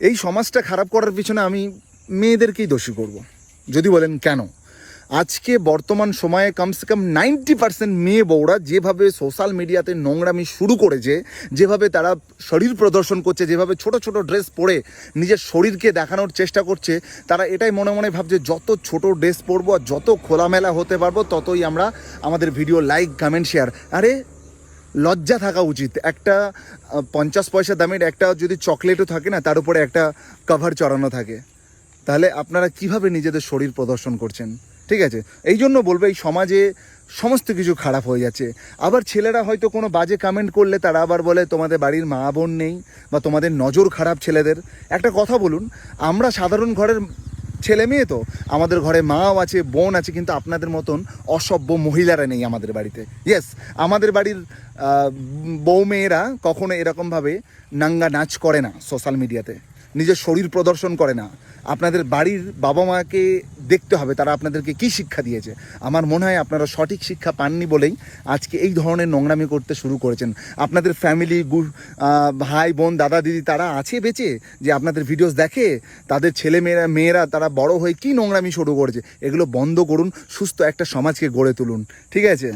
এই সমাজটা খারাপ করার পিছনে আমি মেয়েদেরকেই দোষী করব। যদি বলেন কেন, আজকে বর্তমান সময়ে কমসে কম 90% মেয়ে বউরা যেভাবে সোশ্যাল মিডিয়াতে নোংরামি শুরু করেছে, যেভাবে তারা শরীর প্রদর্শন করছে, যেভাবে ছোট ছোট ড্রেস পরে নিজের শরীরকে দেখানোর চেষ্টা করছে, তারা এটাই মনে মনে ভাবছে যত ছোট ড্রেস পরবো আর যত খোলামেলা হতে পারবো ততই আমরা আমাদের ভিডিও লাইক কমেন্ট শেয়ার। আরে লজ্জা থাকা উচিত। একটা 50 পয়সা দামের একটা যদি চকলেটও থাকে না, তার উপরে একটা কভার চড়ানো থাকে, তাহলে আপনারা কিভাবে নিজেদের শরীর প্রদর্শন করছেন? ঠিক আছে, এই জন্য বলবো এই সমাজে সমস্ত কিছু খারাপ হয়ে যাচ্ছে। আবার ছেলেরা হয়তো কোনো বাজে কমেন্ট করলে তারা আবার বলে তোমাদের বাড়ির মা বোন নেই বা তোমাদের নজর খারাপ ছেলেদের। একটা কথা বলুন, আমরা সাধারণ ঘরের ছেলে মেয়ে, তো আমাদের ঘরে মাও আছে, বোন আছে, কিন্তু আপনাদের মতন অসভ্য মহিলারা নেই আমাদের বাড়িতে। ইয়েস, আমাদের বাড়ির বউ মেয়েরা কখনো এরকমভাবে নাঙ্গা নাচ করে না, সোশ্যাল মিডিয়াতে নিজের শরীর প্রদর্শন করে না। আপনাদের বাড়ির বাবা মাকে দেখতে হবে তারা আপনাদেরকে কী শিক্ষা দিয়েছে। আমার মনে হয় আপনারা সঠিক শিক্ষা পাননি বলেই আজকে এই ধরনের নোংরামি করতে শুরু করেছেন। আপনাদের ফ্যামিলি, ভাই বোন, দাদা দিদি তারা আছে বেঁচে যে আপনাদের ভিডিওস দেখে, তাদের ছেলে মেয়েরা তারা বড় হয়ে কী নোংরামি শুরু করেছে। এগুলো বন্ধ করুন, সুস্থ একটা সমাজকে গড়ে তুলুন। ঠিক আছে।